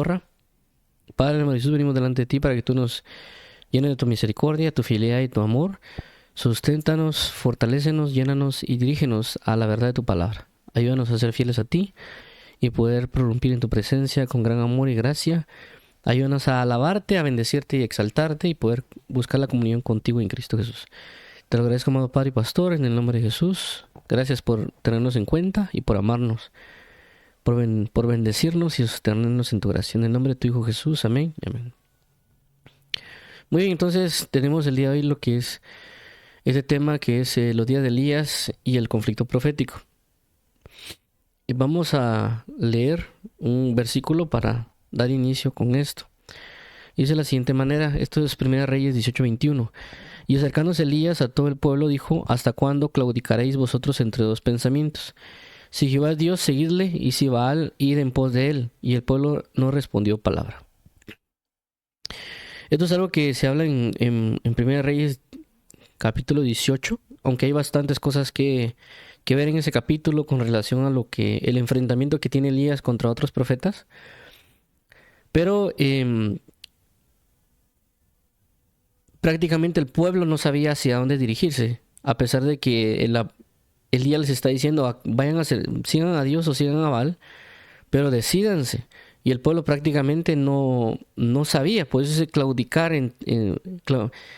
Padre, en el nombre de Jesús, venimos delante de ti para que tú nos llenes de tu misericordia, tu fidelidad y tu amor. Susténtanos, fortalécenos, llénanos y dirígenos a la verdad de tu palabra. Ayúdanos a ser fieles a ti y poder prorrumpir en tu presencia con gran amor y gracia. Ayúdanos a alabarte, a bendecirte y exaltarte y poder buscar la comunión contigo en Cristo Jesús. Te lo agradezco, amado Padre y Pastor, en el nombre de Jesús. Gracias por tenernos en cuenta y por amarnos, por bendecirnos y sostenernos en tu gracia. En el nombre de tu Hijo Jesús, amén y amén. Muy bien, entonces tenemos el día de hoy lo que es ese tema que es los días de Elías y el conflicto profético. Y vamos a leer un versículo para dar inicio con esto. Dice de la siguiente manera, esto es 1 Reyes 18:21. Y acercándose Elías a todo el pueblo dijo: ¿Hasta cuándo claudicaréis vosotros entre dos pensamientos? Si Jehová es Dios, seguidle, y si Baal, id en pos de él. Y el pueblo no respondió palabra. Esto es algo que se habla en 1 Reyes capítulo 18, aunque hay bastantes cosas que ver en ese capítulo con relación a lo que el enfrentamiento que tiene Elías contra otros profetas. Pero prácticamente el pueblo no sabía hacia dónde dirigirse, a pesar de que Elías les está diciendo: sigan a Dios o sigan a Baal, pero decídanse. Y el pueblo prácticamente no sabía, por eso es claudicar.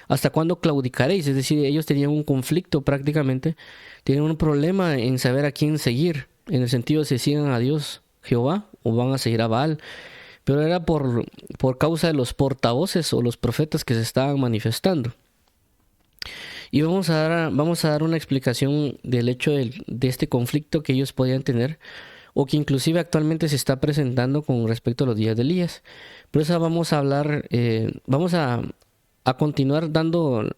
¿Hasta cuándo claudicaréis? Es decir, ellos tenían un conflicto prácticamente, tenían un problema en saber a quién seguir, en el sentido de si siguen a Dios, Jehová, o van a seguir a Baal. Pero era por causa de los portavoces o los profetas que se estaban manifestando. Y vamos a dar una explicación del hecho de este conflicto que ellos podían tener, o que inclusive actualmente se está presentando con respecto a los días de Elías. Por eso vamos a hablar, vamos a continuar dando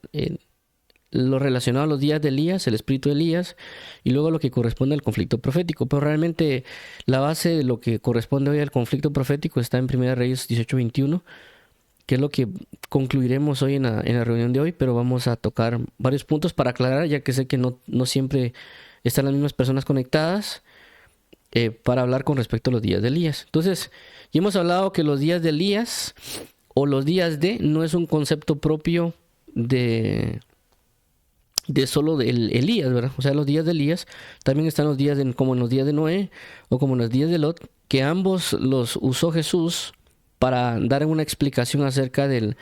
lo relacionado a los días de Elías, el espíritu de Elías, y luego lo que corresponde al conflicto profético. Pero realmente la base de lo que corresponde hoy al conflicto profético está en 1 Reyes 18:21, que es lo que concluiremos hoy en la reunión de hoy, pero vamos a tocar varios puntos para aclarar, ya que sé que no siempre están las mismas personas conectadas, para hablar con respecto a los días de Elías. Entonces, ya hemos hablado que los días de Elías o los días de no es un concepto propio de solo de Elías, ¿verdad? O sea, los días de Elías también están los días como en los días de Noé o como en los días de Lot, que ambos los usó Jesús para dar una explicación acerca de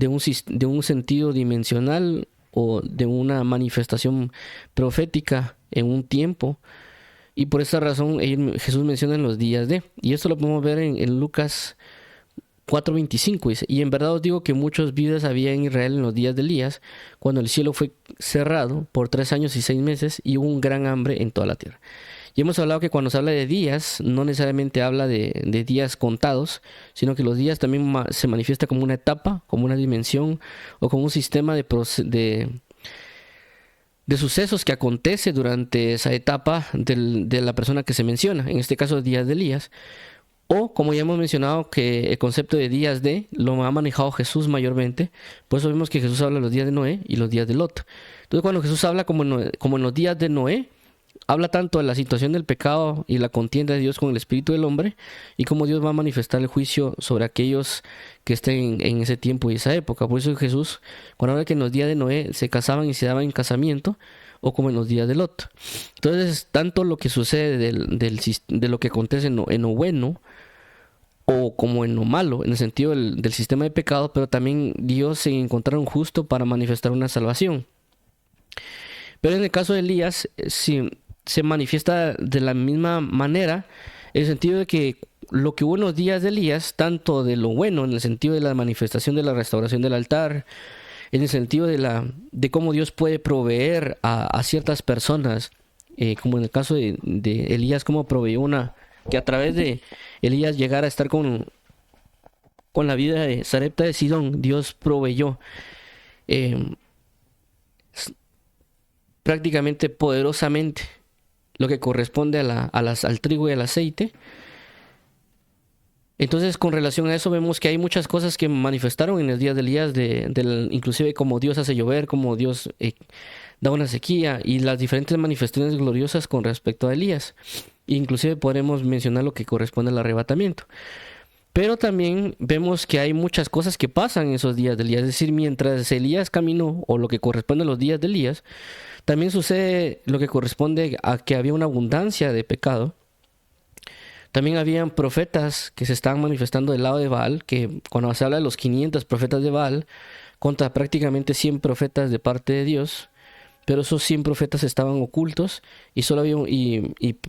un sentido dimensional o de una manifestación profética en un tiempo. Y por esa razón Jesús menciona en los días de. Y esto lo podemos ver en Lucas 4:25. Dice: y en verdad os digo que muchos viudas había en Israel en los días de Elías, cuando el cielo fue cerrado por 3 años y 6 meses, y hubo un gran hambre en toda la tierra. Y hemos hablado que cuando se habla de días, no necesariamente habla de días contados, sino que los días también se manifiesta como una etapa, como una dimensión, o como un sistema de sucesos que acontece durante esa etapa de la persona que se menciona, en este caso días de Elías. O, como ya hemos mencionado, que el concepto de días de lo ha manejado Jesús mayormente. Por eso vemos que Jesús habla de los días de Noé y los días de Lot. Entonces, cuando Jesús habla como en los días de Noé, habla tanto de la situación del pecado y la contienda de Dios con el espíritu del hombre, y cómo Dios va a manifestar el juicio sobre aquellos que estén en ese tiempo y esa época. Por eso Jesús, cuando habla que en los días de Noé se casaban y se daban en casamiento, o como en los días de Lot. Entonces, tanto lo que sucede de lo que acontece en lo bueno, o como en lo malo, en el sentido del sistema de pecado, pero también Dios se encontraron justo para manifestar una salvación. Pero en el caso de Elías, se manifiesta de la misma manera, en el sentido de que lo que hubo en los días de Elías, tanto de lo bueno, en el sentido de la manifestación de la restauración del altar, en el sentido de cómo Dios puede proveer a ciertas personas, como en el caso de Elías, cómo proveyó que a través de Elías llegara a estar con la vida de Sarepta de Sidón. Dios proveyó prácticamente poderosamente lo que corresponde al trigo y al aceite. Entonces, con relación a eso, vemos que hay muchas cosas que manifestaron en el día de Elías, inclusive como Dios hace llover, como Dios da una sequía, y las diferentes manifestaciones gloriosas con respecto a Elías. Inclusive podremos mencionar lo que corresponde al arrebatamiento. Pero también vemos que hay muchas cosas que pasan en esos días de Elías. Es decir, mientras Elías caminó, o lo que corresponde a los días de Elías, también sucede lo que corresponde a que había una abundancia de pecado. También habían profetas que se estaban manifestando del lado de Baal, que cuando se habla de los 500 profetas de Baal, contra prácticamente 100 profetas de parte de Dios, pero esos 100 profetas estaban ocultos y solo había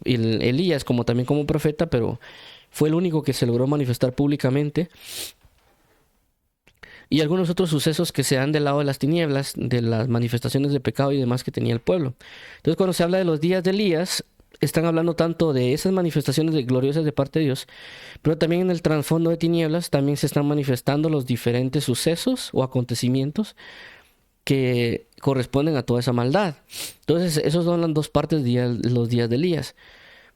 Elías como también como profeta, pero fue el único que se logró manifestar públicamente. Y algunos otros sucesos que se dan del lado de las tinieblas, de las manifestaciones de pecado y demás que tenía el pueblo. Entonces, cuando se habla de los días de Elías, están hablando tanto de esas manifestaciones gloriosas de parte de Dios, pero también en el trasfondo de tinieblas también se están manifestando los diferentes sucesos o acontecimientos que corresponden a toda esa maldad. Entonces, esos son las dos partes de los días de Elías.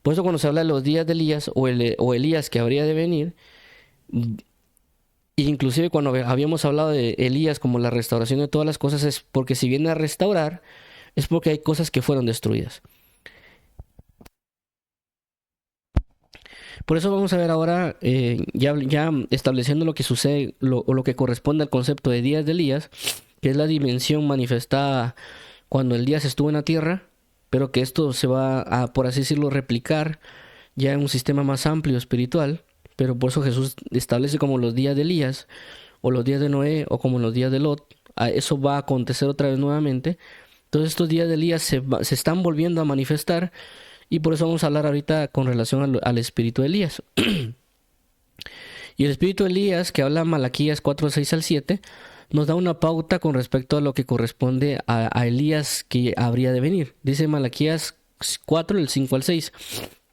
Por eso cuando se habla de los días de Elías o Elías que habría de venir, inclusive cuando habíamos hablado de Elías como la restauración de todas las cosas, es porque si viene a restaurar, es porque hay cosas que fueron destruidas. Por eso vamos a ver ahora, ya estableciendo lo que sucede o lo que corresponde al concepto de días de Elías, que es la dimensión manifestada cuando Elías estuvo en la tierra, pero que esto se va a, por así decirlo, replicar ya en un sistema más amplio espiritual. Pero por eso Jesús establece como los días de Elías, o los días de Noé, o como los días de Lot. Eso va a acontecer otra vez nuevamente. Entonces estos días de Elías se están volviendo a manifestar, y por eso vamos a hablar ahorita con relación al espíritu de Elías. Y el espíritu de Elías, que habla Malaquías 4, 6 al 7, nos da una pauta con respecto a lo que corresponde a Elías que habría de venir. Dice Malaquías 4, del 5 al 6.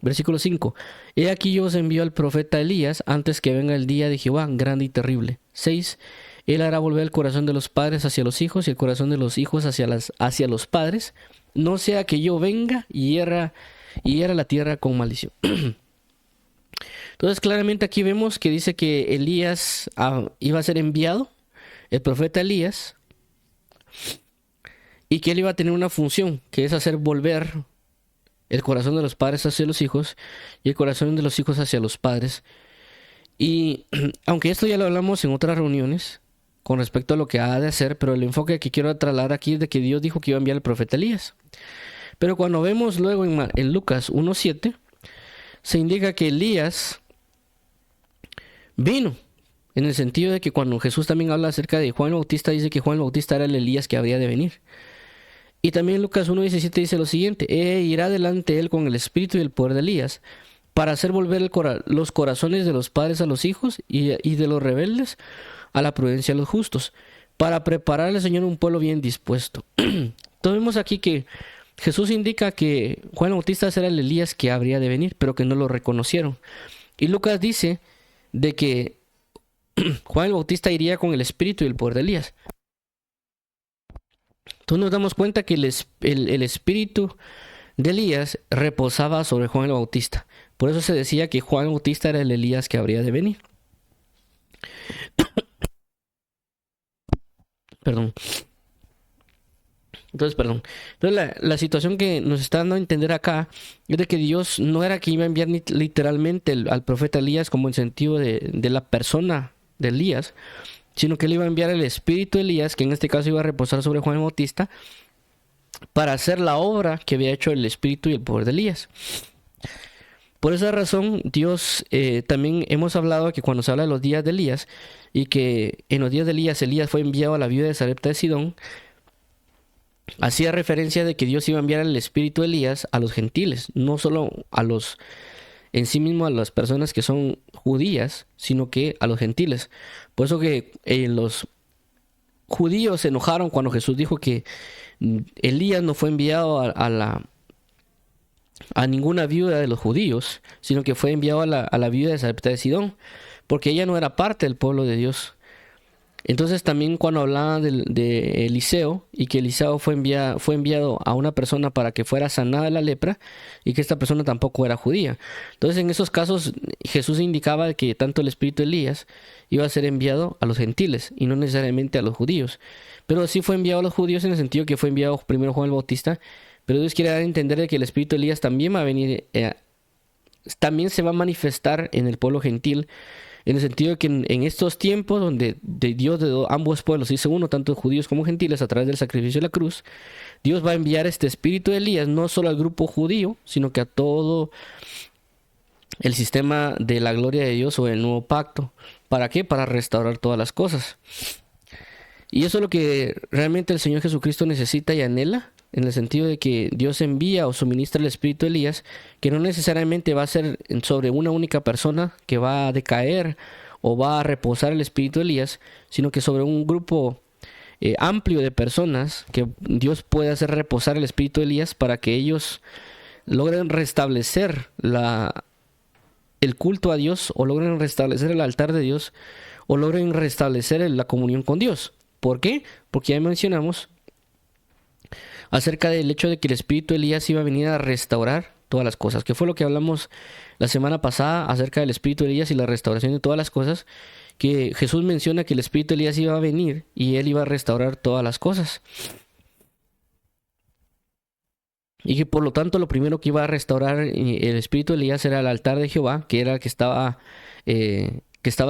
Versículo 5. He aquí yo os envío al profeta Elías antes que venga el día de Jehová, grande y terrible. 6. Él hará volver el corazón de los padres hacia los hijos y el corazón de los hijos hacia los padres. No sea que yo venga y hiera la tierra con maldición. Entonces claramente aquí vemos que dice que Elías iba a ser enviado, el profeta Elías, y que él iba a tener una función, que es hacer volver el corazón de los padres hacia los hijos y el corazón de los hijos hacia los padres. Y aunque esto ya lo hablamos en otras reuniones con respecto a lo que ha de hacer, pero el enfoque que quiero trasladar aquí es de que Dios dijo que iba a enviar al profeta Elías. Pero cuando vemos luego en Lucas 1:7, se indica que Elías vino, en el sentido de que cuando Jesús también habla acerca de Juan el Bautista, dice que Juan el Bautista era el Elías que habría de venir. Y también Lucas 1:17 dice lo siguiente: irá delante él con el espíritu y el poder de Elías, para hacer volver los corazones de los padres a los hijos y de los rebeldes a la prudencia de los justos, para preparar al Señor un pueblo bien dispuesto. Entonces vemos aquí que Jesús indica que Juan el Bautista será el Elías que habría de venir, pero que no lo reconocieron. Y Lucas dice de que Juan el Bautista iría con el espíritu y el poder de Elías. Entonces nos damos cuenta que el espíritu de Elías reposaba sobre Juan el Bautista. Por eso se decía que Juan el Bautista era el Elías que habría de venir. Perdón. Entonces, la situación que nos está dando a entender acá es de que Dios no era que iba a enviar literalmente al profeta Elías como en sentido de la persona de Elías, sino que él iba a enviar el espíritu de Elías, que en este caso iba a reposar sobre Juan el Bautista, para hacer la obra que había hecho el espíritu y el poder de Elías. Por esa razón, Dios, también hemos hablado que cuando se habla de los días de Elías, y que en los días de Elías fue enviado a la viuda de Sarepta de Sidón, hacía referencia de que Dios iba a enviar el espíritu de Elías a los gentiles, no solo en sí mismo a las personas que son judías, sino que a los gentiles. Por eso que los judíos se enojaron cuando Jesús dijo que Elías no fue enviado a ninguna viuda de los judíos, sino que fue enviado a la viuda de Sarepta de Sidón, porque ella no era parte del pueblo de Dios. Entonces también cuando hablaba de Eliseo, y que Eliseo fue enviado a una persona para que fuera sanada de la lepra, y que esta persona tampoco era judía. Entonces en esos casos Jesús indicaba que tanto el espíritu de Elías iba a ser enviado a los gentiles y no necesariamente a los judíos. Pero sí fue enviado a los judíos en el sentido que fue enviado primero Juan el Bautista, pero Dios quiere dar a entender de que el espíritu de Elías también va a venir, también se va a manifestar en el pueblo gentil, en el sentido de que en estos tiempos donde de Dios de ambos pueblos hizo uno, tanto judíos como gentiles, a través del sacrificio de la cruz, Dios va a enviar este espíritu de Elías no solo al grupo judío, sino que a todo el sistema de la gloria de Dios o el nuevo pacto. ¿Para qué? Para restaurar todas las cosas. Y eso es lo que realmente el Señor Jesucristo necesita y anhela, en el sentido de que Dios envía o suministra el espíritu de Elías, que no necesariamente va a ser sobre una única persona que va a decaer o va a reposar el espíritu de Elías, sino que sobre un grupo amplio de personas que Dios puede hacer reposar el espíritu de Elías para que ellos logren restablecer el culto a Dios, o logren restablecer el altar de Dios, o logren restablecer la comunión con Dios. ¿Por qué? Porque ya mencionamos acerca del hecho de que el espíritu de Elías iba a venir a restaurar todas las cosas, que fue lo que hablamos la semana pasada acerca del espíritu de Elías y la restauración de todas las cosas, que Jesús menciona que el espíritu de Elías iba a venir y él iba a restaurar todas las cosas. Y que por lo tanto lo primero que iba a restaurar el espíritu de Elías era el altar de Jehová, que era el que estaba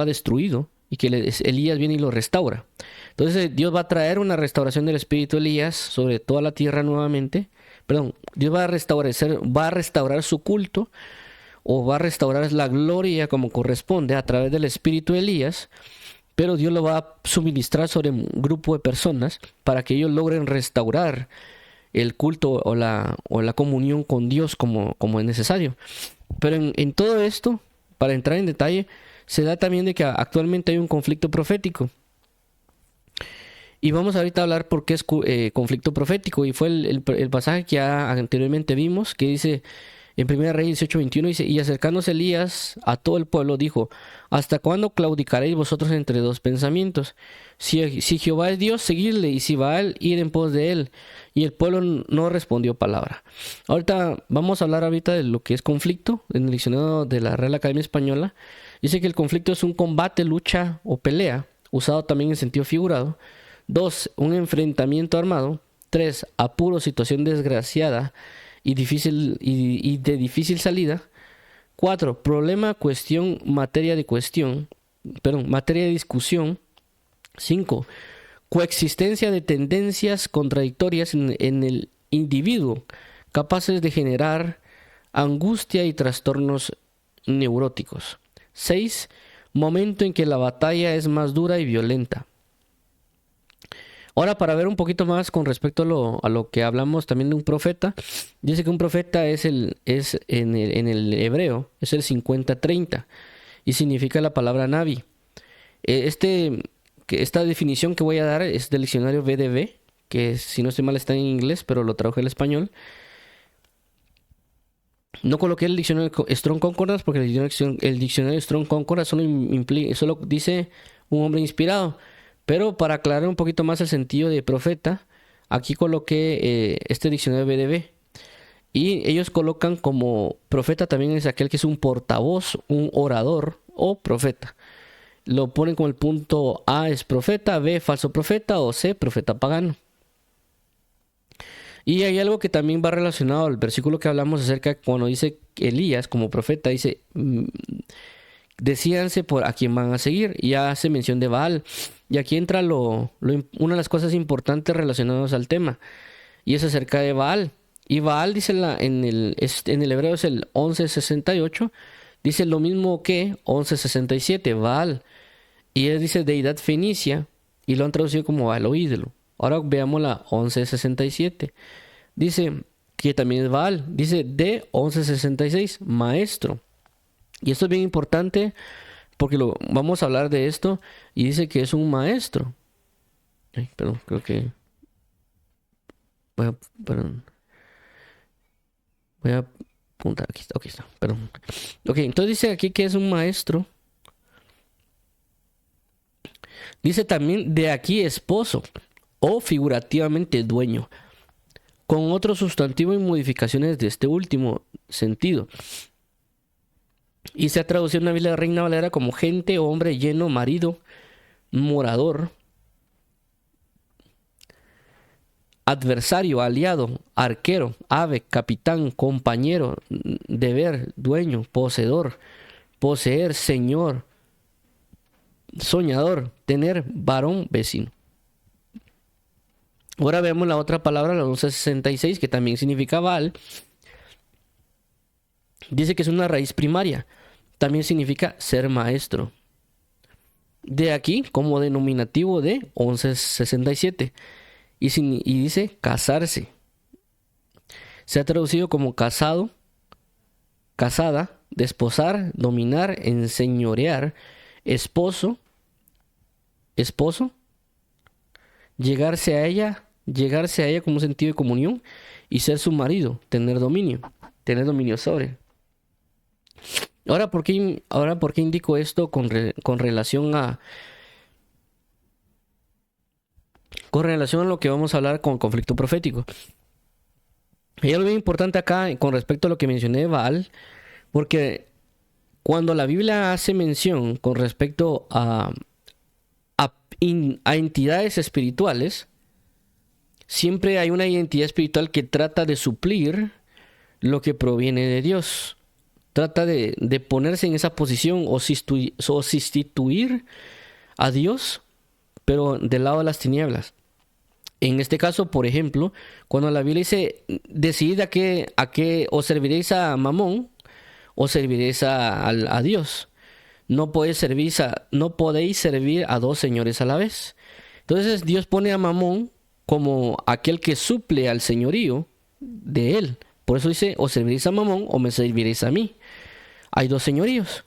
destruido, y que Elías viene y lo restaura. Entonces Dios va a traer una restauración del espíritu de Elías sobre toda la tierra nuevamente. Perdón, Dios va a restaurar su culto, o va a restaurar la gloria como corresponde a través del espíritu de Elías, pero Dios lo va a suministrar sobre un grupo de personas para que ellos logren restaurar el culto o la comunión con Dios como es necesario. Pero en todo esto, para entrar en detalle, se da también de que actualmente hay un conflicto profético. Y vamos ahorita a hablar por qué es conflicto profético. Y fue el pasaje que ya anteriormente vimos, que dice en 1 Reyes 18:21, dice: y acercándose Elías a todo el pueblo, dijo: ¿hasta cuándo claudicaréis vosotros entre dos pensamientos? Si Jehová es Dios, seguidle, y si Baal, ir en pos de él. Y el pueblo no respondió palabra. Ahorita vamos a hablar ahorita de lo que es conflicto. En el diccionario de la Real Academia Española dice que el conflicto es un combate, lucha o pelea, usado también en sentido figurado. 2. Un enfrentamiento armado. 3. Apuro, situación desgraciada y de difícil salida. 4. Problema, cuestión, materia de discusión. 5. Coexistencia de tendencias contradictorias en el individuo, capaces de generar angustia y trastornos neuróticos. 6. Momento en que la batalla es más dura y violenta. Ahora, para ver un poquito más con respecto a lo que hablamos también de un profeta, dice que un profeta es en el hebreo, es el 50-30, y significa la palabra navi. Esta definición que voy a dar es del diccionario BDB, que si no estoy mal está en inglés, pero lo traduje al español. No coloqué el diccionario Strong Concordance porque el diccionario Strong Concordance solo dice un hombre inspirado. Pero para aclarar un poquito más el sentido de profeta, aquí coloqué este diccionario BDB. Y ellos colocan como profeta también es aquel que es un portavoz, un orador o profeta. Lo ponen como el punto A es profeta, B falso profeta o C profeta pagano. Y hay algo que también va relacionado al versículo que hablamos acerca de cuando dice Elías como profeta, dice: decídanse por a quién van a seguir. Y ya hace mención de Baal. Y aquí entra una de las cosas importantes relacionadas al tema, y es acerca de Baal. Y Baal dice en el hebreo es el 11:68, dice lo mismo que 11:67, Baal. Y él dice deidad fenicia, y lo han traducido como Baal o ídolo. Ahora veamos la 11:67. Dice que también es Baal. Dice de 11:66, maestro. Y esto es bien importante porque vamos a hablar de esto, y dice que es un maestro. Perdón, creo que... Voy a apuntar aquí. Ok, está, perdón. Ok, entonces dice aquí que es un maestro. Dice también de aquí esposo, o figurativamente dueño, con otro sustantivo y modificaciones de este último sentido. Y se ha traducido en la Biblia de Reina Valera como gente, hombre, lleno, marido, morador, adversario, aliado, arquero, ave, capitán, compañero, deber, dueño, poseedor, poseer, señor, soñador, tener varón vecino. Ahora vemos la otra palabra, la 1166, que también significa Baal. Dice que es una raíz primaria. También significa ser maestro. De aquí como denominativo de 1167. Y dice casarse. Se ha traducido como casado, casada, desposar, dominar, enseñorear, esposo, llegarse a ella como un sentido de comunión, y ser su marido, tener dominio sobre. Ahora, ¿por qué indico esto con relación a lo que vamos a hablar con conflicto profético? Hay algo bien importante acá con respecto a lo que mencioné de Baal, porque cuando la Biblia hace mención con respecto a entidades espirituales, siempre hay una identidad espiritual que trata de suplir lo que proviene de Dios. Trata de ponerse en esa posición o sustituir a Dios, pero del lado de las tinieblas. En este caso, por ejemplo, cuando la Biblia dice, decidid a qué o serviréis a Mamón o serviréis a Dios. No podéis servir a dos señores a la vez. Entonces Dios pone a Mamón como aquel que suple al señorío de él. Por eso dice, o serviréis a Mamón o me serviréis a mí. Hay dos señoríos.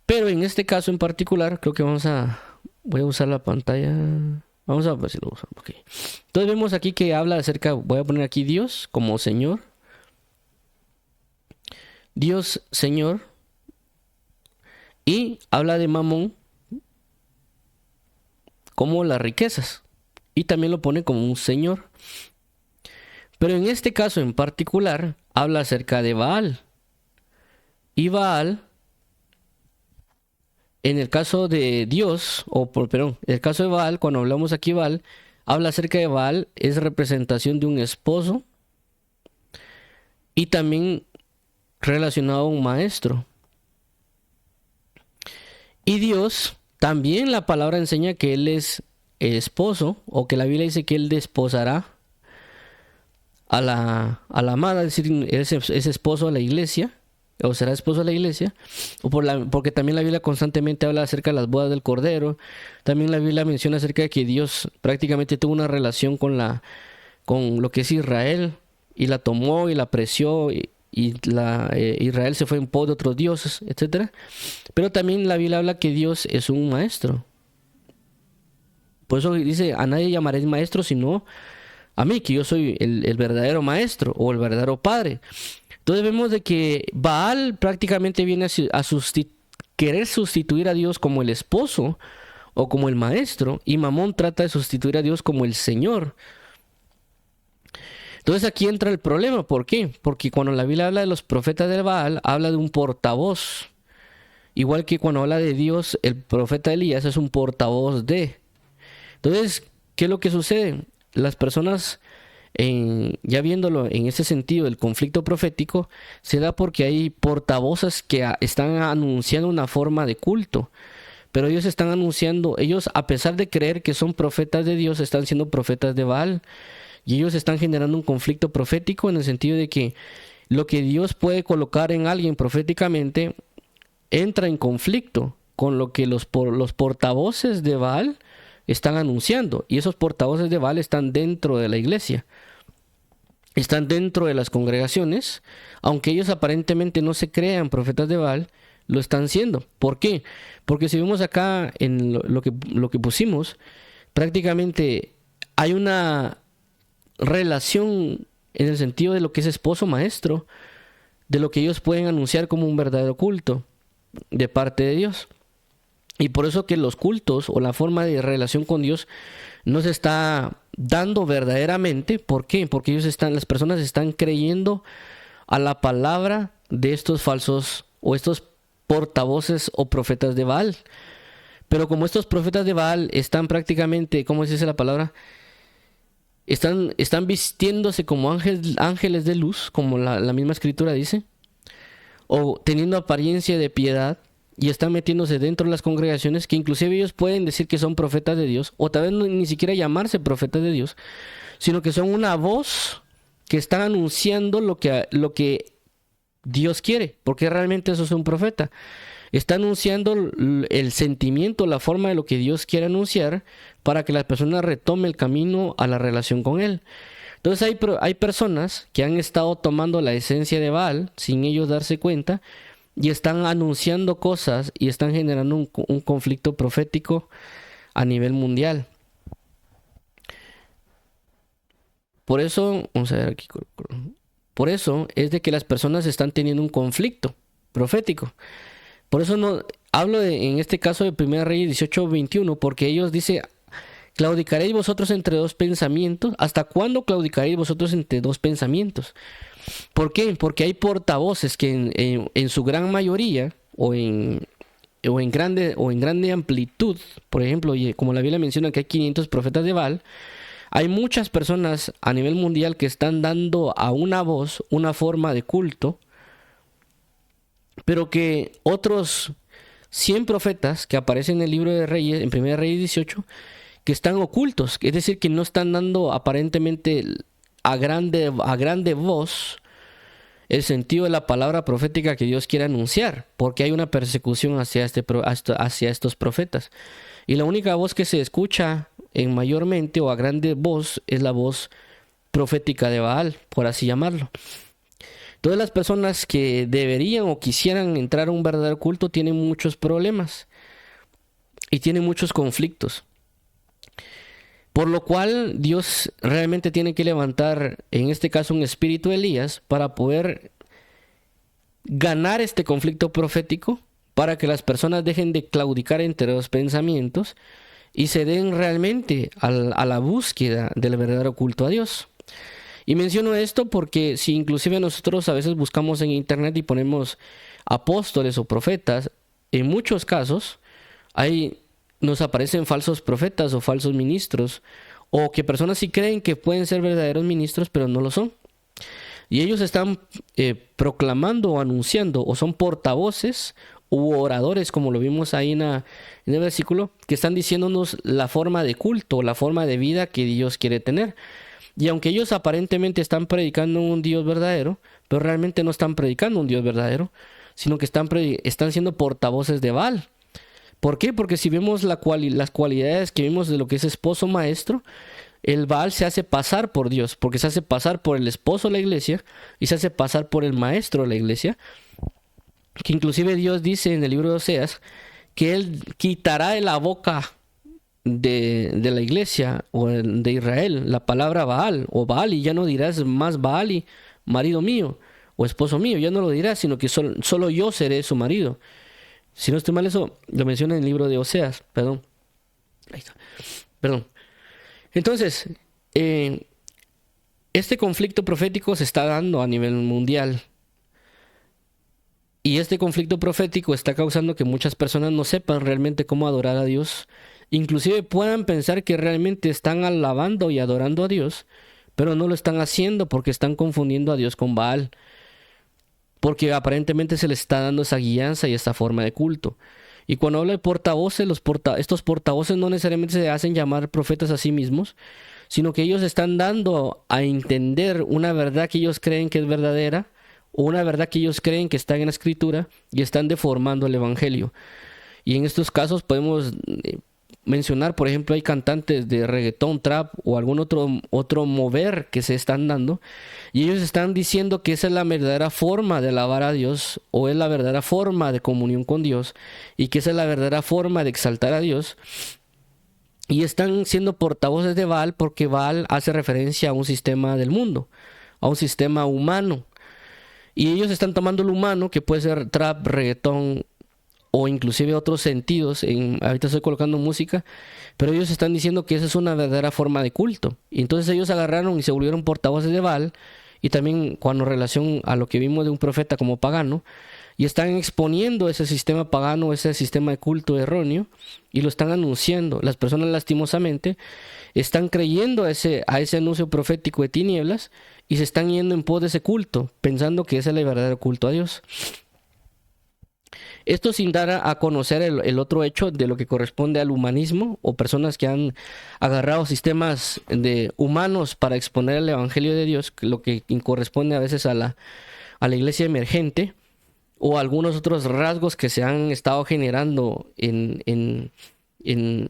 Pero en este caso en particular, creo que voy a usar la pantalla. Vamos a ver si lo usamos. Okay. Entonces vemos aquí que habla acerca, voy a poner aquí Dios como Señor. Dios Señor. Y habla de Mamón como las riquezas. Y también lo pone como un señor. Pero en este caso en particular, habla acerca de Baal. Y Baal, en el caso de Dios, en el caso de Baal, cuando hablamos aquí Baal, habla acerca de Baal, es representación de un esposo. Y también relacionado a un maestro. Y Dios, también la palabra enseña que Él es el esposo, o que la Biblia dice que Él desposará a la amada, es decir, es esposo a la iglesia, o será esposo a la iglesia, porque también la Biblia constantemente habla acerca de las bodas del Cordero. También la Biblia menciona acerca de que Dios prácticamente tuvo una relación con lo que es Israel, y la tomó y la apreció, Israel se fue en pos de otros dioses, etc. Pero también la Biblia habla que Dios es un maestro. Por eso dice, a nadie llamaréis maestro sino a mí, que yo soy el verdadero maestro o el verdadero padre. Entonces vemos de que Baal prácticamente viene a querer sustituir a Dios como el esposo o como el maestro, y Mamón trata de sustituir a Dios como el Señor. Entonces aquí entra el problema. ¿Por qué? Porque cuando la Biblia habla de los profetas de Baal, habla de un portavoz. Igual que cuando habla de Dios, el profeta Elías es un portavoz de. Entonces, ¿qué es lo que sucede? Las personas, ya viéndolo en ese sentido, el conflicto profético, se da porque hay portavoces que están anunciando una forma de culto. Pero ellos están anunciando, a pesar de creer que son profetas de Dios, están siendo profetas de Baal. Y ellos están generando un conflicto profético en el sentido de que lo que Dios puede colocar en alguien proféticamente entra en conflicto con lo que los portavoces de Baal están anunciando. Y esos portavoces de Baal están dentro de la iglesia. Están dentro de las congregaciones. Aunque ellos aparentemente no se crean profetas de Baal, lo están siendo. ¿Por qué? Porque si vemos acá en lo que pusimos, prácticamente hay una relación en el sentido de lo que es esposo maestro, de lo que ellos pueden anunciar como un verdadero culto de parte de Dios. Y por eso que los cultos o la forma de relación con Dios no se está dando verdaderamente. ¿Por qué? Porque las personas están creyendo a la palabra de estos falsos o estos portavoces o profetas de Baal. Pero como estos profetas de Baal están prácticamente, ¿cómo se dice la palabra? Están vistiéndose como ángeles de luz, como la misma escritura dice, o teniendo apariencia de piedad, y están metiéndose dentro de las congregaciones, que inclusive ellos pueden decir que son profetas de Dios, o tal vez ni siquiera llamarse profetas de Dios, sino que son una voz que están anunciando lo que Dios quiere, porque realmente eso es un profeta. Está anunciando el sentimiento, la forma de lo que Dios quiere anunciar para que la persona retome el camino a la relación con Él. Entonces hay personas que han estado tomando la esencia de Baal sin ellos darse cuenta y están anunciando cosas y están generando un conflicto profético a nivel mundial. Por eso, vamos a ver aquí. Por eso es de que las personas están teniendo un conflicto profético. Por eso no hablo en este caso de 1 Reyes 18:21, porque ellos dicen, ¿claudicaréis vosotros entre dos pensamientos? ¿Hasta cuándo claudicaréis vosotros entre dos pensamientos? ¿Por qué? Porque hay portavoces que en su gran mayoría, o en grande amplitud, por ejemplo, y como la Biblia menciona que hay 500 profetas de Baal, hay muchas personas a nivel mundial que están dando a una voz una forma de culto, pero que otros 100 profetas que aparecen en el libro de Reyes, en 1 Reyes 18, que están ocultos, es decir, que no están dando aparentemente a grande voz el sentido de la palabra profética que Dios quiere anunciar, porque hay una persecución hacia estos profetas. Y la única voz que se escucha en mayormente o a grande voz es la voz profética de Baal, por así llamarlo. Todas las personas que deberían o quisieran entrar a un verdadero culto tienen muchos problemas y tienen muchos conflictos. Por lo cual Dios realmente tiene que levantar, en este caso, un espíritu de Elías para poder ganar este conflicto profético, para que las personas dejen de claudicar entre los pensamientos y se den realmente a la búsqueda del verdadero culto a Dios. Y menciono esto porque si inclusive nosotros a veces buscamos en internet y ponemos apóstoles o profetas, en muchos casos nos aparecen falsos profetas o falsos ministros, o que personas sí creen que pueden ser verdaderos ministros pero no lo son. Y ellos están proclamando o anunciando, o son portavoces u oradores, como lo vimos ahí en el versículo, que están diciéndonos la forma de culto, la forma de vida que Dios quiere tener. Y aunque ellos aparentemente están predicando un Dios verdadero, pero realmente no están predicando un Dios verdadero, sino que están siendo portavoces de Baal. ¿Por qué? Porque si vemos las cualidades que vimos de lo que es esposo maestro, el Baal se hace pasar por Dios, porque se hace pasar por el esposo de la iglesia y se hace pasar por el maestro de la iglesia, que inclusive Dios dice en el libro de Oseas que Él quitará de la boca de la iglesia o de Israel la palabra Baal o Baal, y ya no dirás más Baal y marido mío o esposo mío, ya no lo dirás, sino que solo yo seré su marido. Si no estoy mal, eso lo menciona en el libro de Oseas, perdón. Ahí está. Perdón. Entonces, este conflicto profético se está dando a nivel mundial. Y este conflicto profético está causando que muchas personas no sepan realmente cómo adorar a Dios. Inclusive puedan pensar que realmente están alabando y adorando a Dios, pero no lo están haciendo porque están confundiendo a Dios con Baal. Porque aparentemente se les está dando esa guianza y esta forma de culto. Y cuando hablo de portavoces, estos portavoces no necesariamente se hacen llamar profetas a sí mismos, sino que ellos están dando a entender una verdad que ellos creen que es verdadera, o una verdad que ellos creen que está en la Escritura, y están deformando el Evangelio. Y en estos casos podemos mencionar, por ejemplo, hay cantantes de reggaetón, trap o algún otro mover que se están dando, y ellos están diciendo que esa es la verdadera forma de alabar a Dios, o es la verdadera forma de comunión con Dios, y que esa es la verdadera forma de exaltar a Dios. Y están siendo portavoces de Baal porque Baal hace referencia a un sistema del mundo, a un sistema humano. Y ellos están tomando lo humano, que puede ser trap, reggaetón o inclusive otros sentidos. Ahorita estoy colocando música, pero ellos están diciendo que esa es una verdadera forma de culto. Y entonces ellos agarraron y se volvieron portavoces de Baal, y también cuando relación a lo que vimos de un profeta como pagano, y están exponiendo ese sistema pagano, ese sistema de culto erróneo, y lo están anunciando. Las personas lastimosamente están creyendo a ese anuncio profético de tinieblas y se están yendo en pos de ese culto, pensando que ese es el verdadero culto a Dios. Esto sin dar a conocer el otro hecho de lo que corresponde al humanismo o personas que han agarrado sistemas de humanos para exponer el evangelio de Dios, lo que corresponde a veces a la iglesia emergente o algunos otros rasgos que se han estado generando en, en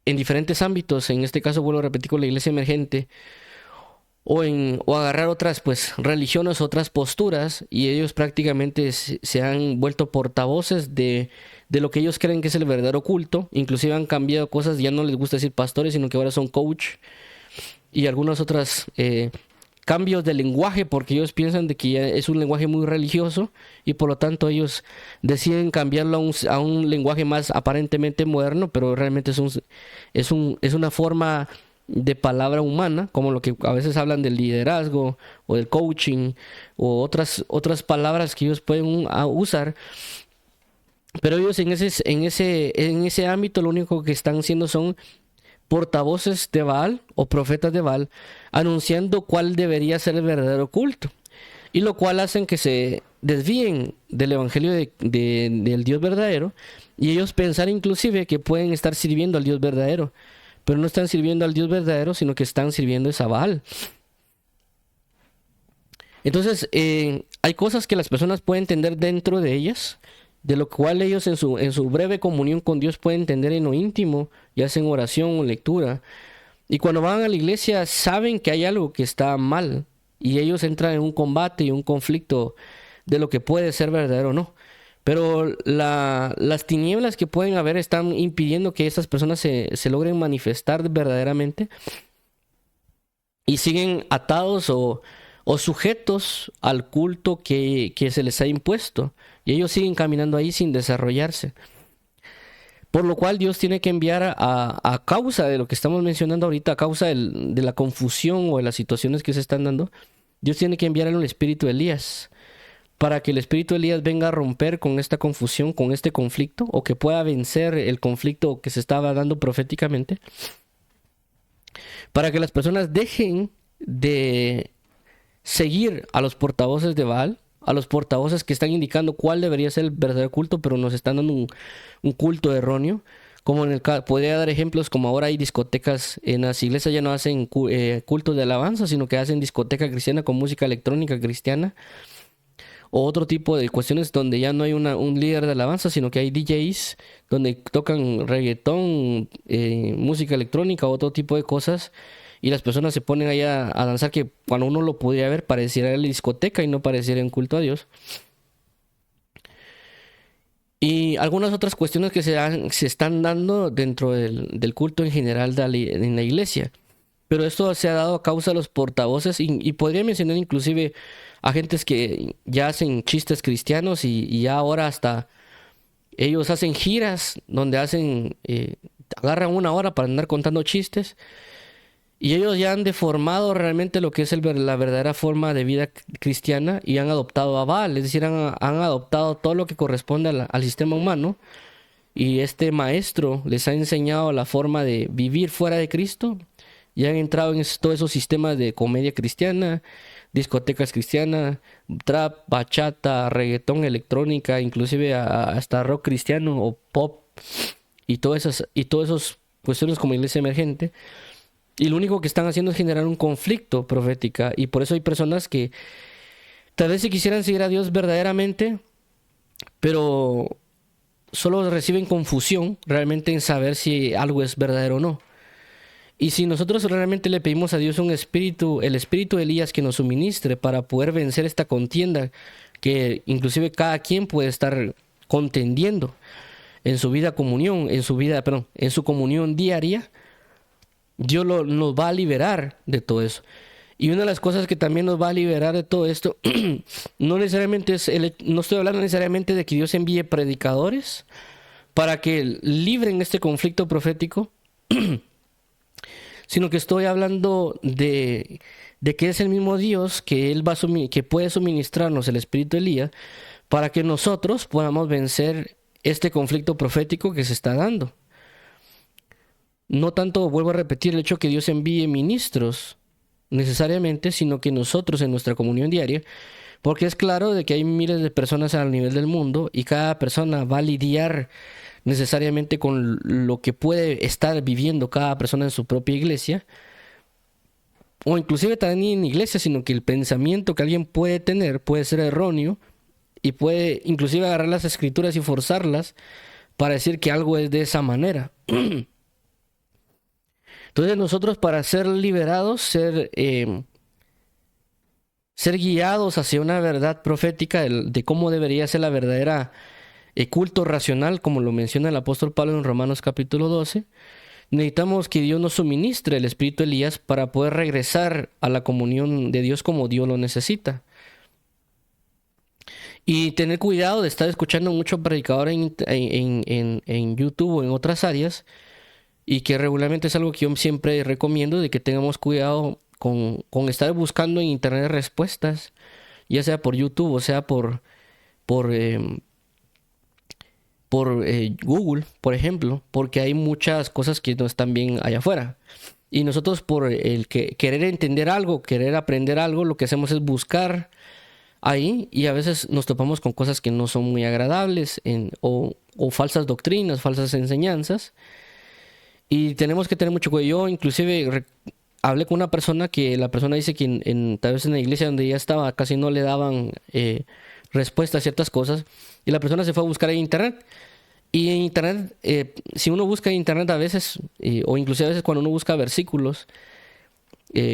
diferentes ámbitos. En este caso vuelvo a repetir con la iglesia emergente o agarrar otras pues religiones, otras posturas, y ellos prácticamente se han vuelto portavoces de lo que ellos creen que es el verdadero culto. Inclusive han cambiado cosas, ya no les gusta decir pastores, sino que ahora son coach y algunas otras cambios de lenguaje, porque ellos piensan de que ya es un lenguaje muy religioso y por lo tanto ellos deciden cambiarlo a un lenguaje más aparentemente moderno, pero realmente es una forma de palabra humana, como lo que a veces hablan del liderazgo o del coaching o otras palabras que ellos pueden usar. Pero ellos en ese ámbito lo único que están haciendo son portavoces de Baal o profetas de Baal, anunciando cuál debería ser el verdadero culto, y lo cual hacen que se desvíen del evangelio del Dios verdadero, y ellos pensar inclusive que pueden estar sirviendo al Dios verdadero, pero no están sirviendo al Dios verdadero, sino que están sirviendo a Baal. Entonces, hay cosas que las personas pueden entender dentro de ellas, de lo cual ellos en su breve comunión con Dios pueden entender en lo íntimo, ya sea en oración o lectura. Y cuando van a la iglesia saben que hay algo que está mal, y ellos entran en un combate y un conflicto de lo que puede ser verdadero o no. Pero las tinieblas que pueden haber están impidiendo que estas personas se logren manifestar verdaderamente y siguen atados o sujetos al culto que se les ha impuesto. Y ellos siguen caminando ahí sin desarrollarse. Por lo cual Dios tiene que enviar a causa de lo que estamos mencionando ahorita, a causa de la confusión o de las situaciones que se están dando, Dios tiene que enviar al espíritu de Elías, para que el espíritu de Elías venga a romper con esta confusión, con este conflicto, o que pueda vencer el conflicto que se estaba dando proféticamente, para que las personas dejen de seguir a los portavoces de Baal, a los portavoces que están indicando cuál debería ser el verdadero culto, pero nos están dando un culto erróneo. Como podría dar ejemplos, como ahora hay discotecas en las iglesias, ya no hacen cultos de alabanza, sino que hacen discoteca cristiana con música electrónica cristiana, o otro tipo de cuestiones donde ya no hay un líder de alabanza, sino que hay DJs donde tocan reggaetón, música electrónica, otro tipo de cosas, y las personas se ponen ahí a danzar, que cuando uno lo podría ver pareciera la discoteca y no pareciera un culto a Dios. Y algunas otras cuestiones que se están dando dentro del culto en general en la iglesia. Pero esto se ha dado a causa de los portavoces, y podría mencionar inclusive a gentes que ya hacen chistes cristianos, y ya ahora hasta ellos hacen giras donde agarran una hora para andar contando chistes. Y ellos ya han deformado realmente lo que es la verdadera forma de vida cristiana, y han adoptado a Baal, es decir, han adoptado todo lo que corresponde al sistema humano, y este maestro les ha enseñado la forma de vivir fuera de Cristo, y han entrado en todos esos sistemas de comedia cristiana, discotecas cristianas, trap, bachata, reggaetón, electrónica, inclusive hasta rock cristiano o pop, y todas esas cuestiones como iglesia emergente. Y lo único que están haciendo es generar un conflicto profética. Y por eso hay personas que tal vez si quisieran seguir a Dios verdaderamente, pero solo reciben confusión realmente en saber si algo es verdadero o no. Y si nosotros realmente le pedimos a Dios el espíritu de Elías que nos suministre para poder vencer esta contienda, que inclusive cada quien puede estar contendiendo en su vida comunión, en su comunión diaria, Dios nos va a liberar de todo eso. Y una de las cosas que también nos va a liberar de todo esto, no necesariamente no estoy hablando necesariamente de que Dios envíe predicadores para que libren este conflicto profético, sino que estoy hablando de que es el mismo Dios que que puede suministrarnos el espíritu de Elías para que nosotros podamos vencer este conflicto profético que se está dando. No tanto, vuelvo a repetir, el hecho que Dios envíe ministros necesariamente, sino que nosotros en nuestra comunión diaria Porque es claro de que hay miles de personas a nivel del mundo y cada persona va a lidiar necesariamente con lo que puede estar viviendo cada persona en su propia iglesia, o inclusive también en iglesia, sino que el pensamiento que alguien puede tener puede ser erróneo y puede inclusive agarrar las escrituras y forzarlas para decir que algo es de esa manera. Entonces nosotros para ser liberados, ser guiados hacia una verdad profética de cómo debería ser la verdadera culto racional, como lo menciona el apóstol Pablo en Romanos capítulo 12, necesitamos que Dios nos suministre el espíritu de Elías para poder regresar a la comunión de Dios como Dios lo necesita. Y tener cuidado de estar escuchando mucho predicador en YouTube o en otras áreas, y que regularmente es algo que yo siempre recomiendo, de que tengamos cuidado con estar buscando en internet respuestas, ya sea por YouTube o sea por Google, por ejemplo, porque hay muchas cosas que no están bien allá afuera. Y nosotros por el que querer entender algo, querer aprender algo, lo que hacemos es buscar ahí y a veces nos topamos con cosas que no son muy agradables o falsas doctrinas, falsas enseñanzas. Y tenemos que tener mucho cuidado. Yo inclusive hablé con una persona que la persona dice que tal vez en la iglesia donde ella estaba casi no le daban respuesta a ciertas cosas. Y la persona se fue a buscar en internet. Y en internet, si uno busca en internet a veces, o inclusive a veces cuando uno busca versículos,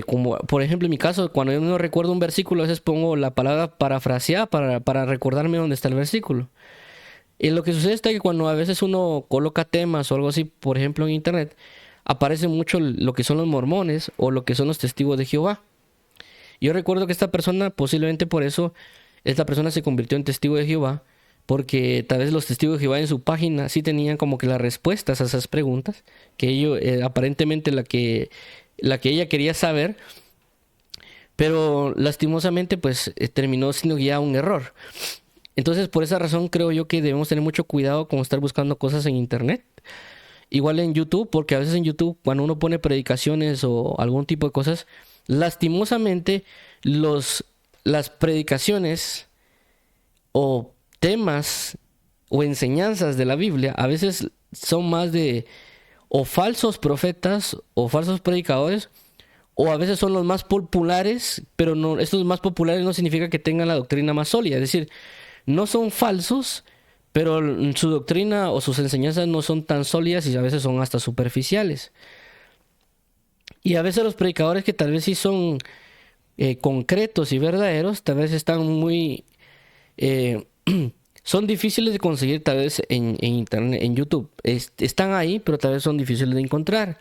como por ejemplo en mi caso, cuando yo no recuerdo un versículo, a veces pongo la palabra parafraseada para recordarme dónde está el versículo. Y lo que sucede es que cuando a veces uno coloca temas o algo así, por ejemplo en internet, aparece mucho lo que son los mormones o lo que son los testigos de Jehová. Yo recuerdo que esta persona, posiblemente por eso, esta persona se convirtió en testigo de Jehová, porque tal vez los testigos de Jehová en su página sí tenían como que las respuestas a esas preguntas, que ellos, aparentemente la que ella quería saber, pero lastimosamente pues terminó siendo ya un error. Entonces por esa razón creo yo que debemos tener mucho cuidado con estar buscando cosas en internet. Igual en YouTube, porque a veces en YouTube cuando uno pone predicaciones o algún tipo de cosas, lastimosamente las predicaciones o temas o enseñanzas de la Biblia a veces son más de o falsos profetas o falsos predicadores, o a veces son los más populares, pero no, estos más populares no significa que tengan la doctrina más sólida. Es decir, no son falsos, pero su doctrina o sus enseñanzas no son tan sólidas y a veces son hasta superficiales. Y a veces los predicadores que tal vez sí son concretos y verdaderos, tal vez están muy... son difíciles de conseguir tal vez en internet, en YouTube. Están ahí, pero tal vez son difíciles de encontrar.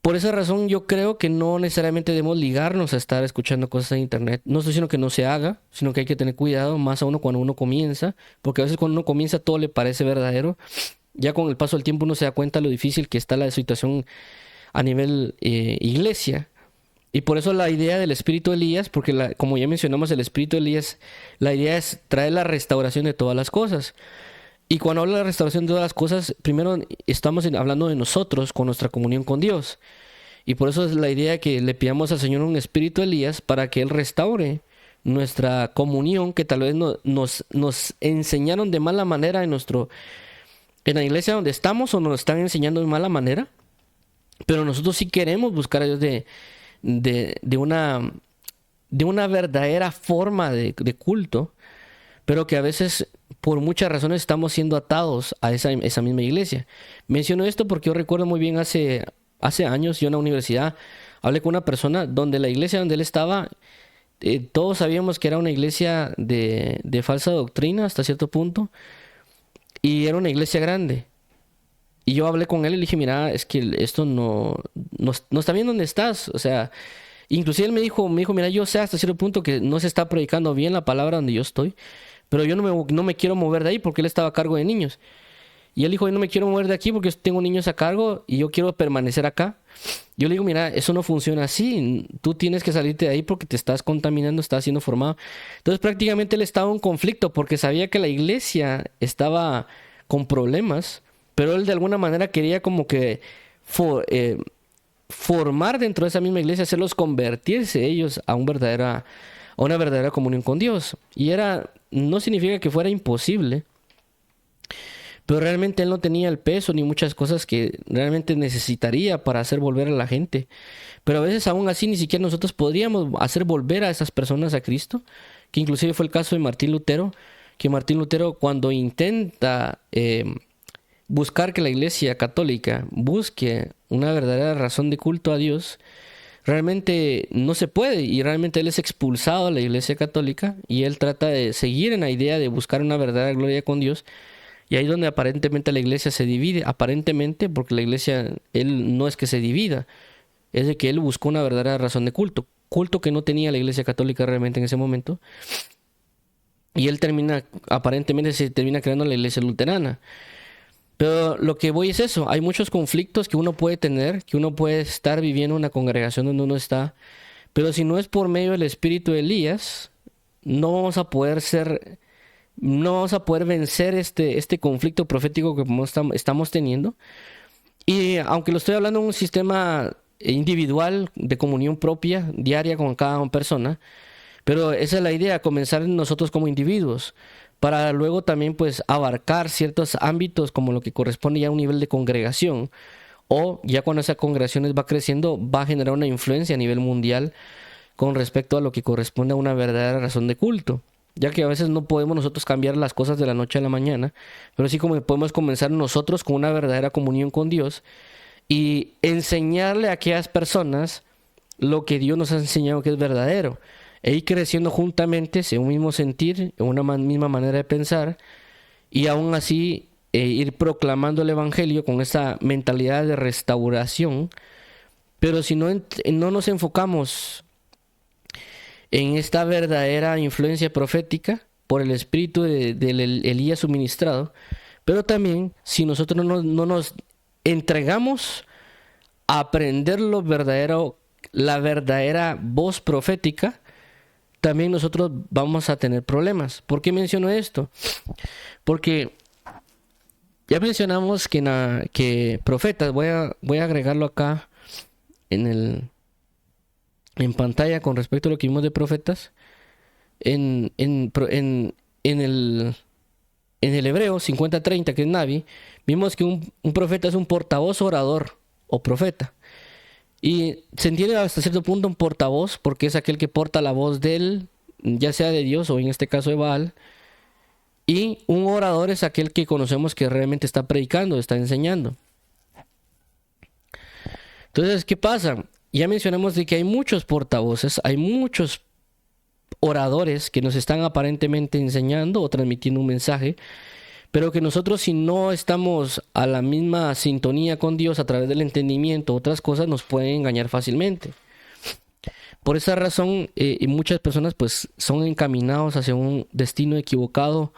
Por esa razón yo creo que no necesariamente debemos ligarnos a estar escuchando cosas en internet. No estoy diciendo que no se haga, sino que hay que tener cuidado, más a uno cuando uno comienza, porque a veces cuando uno comienza todo le parece verdadero. Ya con el paso del tiempo uno se da cuenta lo difícil que está la situación a nivel iglesia. Y por eso la idea del espíritu de Elías, porque como ya mencionamos, el espíritu de Elías, la idea es traer la restauración de todas las cosas. Y cuando habla de la restauración de todas las cosas, primero estamos hablando de nosotros, con nuestra comunión con Dios. Y por eso es la idea que le pidamos al Señor un espíritu de Elías para que Él restaure nuestra comunión, que tal vez nos enseñaron de mala manera en la iglesia donde estamos, o nos están enseñando de mala manera. Pero nosotros sí queremos buscar a Dios de una verdadera forma de culto, pero que a veces por muchas razones estamos siendo atados a esa misma iglesia. Menciono esto porque yo recuerdo muy bien hace años, yo en la universidad hablé con una persona donde la iglesia donde él estaba, todos sabíamos que era una iglesia de falsa doctrina hasta cierto punto, y era una iglesia grande. Y yo hablé con él y le dije, mira, es que esto no está bien donde estás. O sea, inclusive él me dijo, mira, yo sé hasta cierto punto que no se está predicando bien la palabra donde yo estoy, pero yo no me quiero mover de ahí porque él estaba a cargo de niños. Y él dijo, yo no me quiero mover de aquí porque yo tengo niños a cargo y yo quiero permanecer acá. Yo le digo, mira, eso no funciona así. Tú tienes que salirte de ahí porque te estás contaminando, estás siendo formado. Entonces prácticamente él estaba en conflicto porque sabía que la iglesia estaba con problemas, pero él de alguna manera quería como que formar dentro de esa misma iglesia, hacerlos convertirse ellos a a una verdadera comunión con Dios. Y no significa que fuera imposible, pero realmente él no tenía el peso ni muchas cosas que realmente necesitaría para hacer volver a la gente. Pero a veces aún así ni siquiera nosotros podríamos hacer volver a esas personas a Cristo, que inclusive fue el caso de Martín Lutero, que Martín Lutero cuando intenta buscar que la Iglesia Católica busque una verdadera razón de culto a Dios, realmente no se puede, y realmente él es expulsado de la Iglesia Católica y él trata de seguir en la idea de buscar una verdadera gloria con Dios. Y ahí es donde aparentemente la iglesia se divide, aparentemente, porque la iglesia, él no es que se divida, es de que él buscó una verdadera razón de culto, culto que no tenía la iglesia católica realmente en ese momento, y él aparentemente se termina creando la iglesia luterana. Pero lo que voy es eso, hay muchos conflictos que uno puede tener, que uno puede estar viviendo en una congregación donde uno está, pero si no es por medio del espíritu de Elías, no vamos a poder vencer este conflicto profético que estamos teniendo. Y aunque lo estoy hablando en un sistema individual de comunión propia, diaria con cada persona, pero esa es la idea, comenzar nosotros como individuos, para luego también pues abarcar ciertos ámbitos como lo que corresponde ya a un nivel de congregación, o ya cuando esa congregación va creciendo, va a generar una influencia a nivel mundial con respecto a lo que corresponde a una verdadera razón de culto. Ya que a veces no podemos nosotros cambiar las cosas de la noche a la mañana, pero sí como podemos comenzar nosotros con una verdadera comunión con Dios y enseñarle a aquellas personas lo que Dios nos ha enseñado que es verdadero, e ir creciendo juntamente en un mismo sentir, en una misma manera de pensar, y aún así ir proclamando el Evangelio con esa mentalidad de restauración. Pero si no nos enfocamos en esta verdadera influencia profética por el espíritu de Elías suministrado, pero también si nosotros no nos entregamos a aprender la verdadera voz profética, también nosotros vamos a tener problemas. ¿Por qué menciono esto? Porque ya mencionamos que profetas, voy a agregarlo acá en pantalla con respecto a lo que vimos de profetas. En el hebreo 50:30, que es Navi, vimos que un profeta es un portavoz, orador o profeta. Y se entiende hasta cierto punto un portavoz porque es aquel que porta la voz de él, ya sea de Dios o en este caso de Baal. Y un orador es aquel que conocemos que realmente está predicando, está enseñando. Entonces, ¿qué pasa? Ya mencionamos de que hay muchos portavoces, hay muchos oradores que nos están aparentemente enseñando o transmitiendo un mensaje, pero que nosotros, si no estamos a la misma sintonía con Dios a través del entendimiento, otras cosas nos pueden engañar fácilmente. Por esa razón, muchas personas pues son encaminados hacia un destino equivocado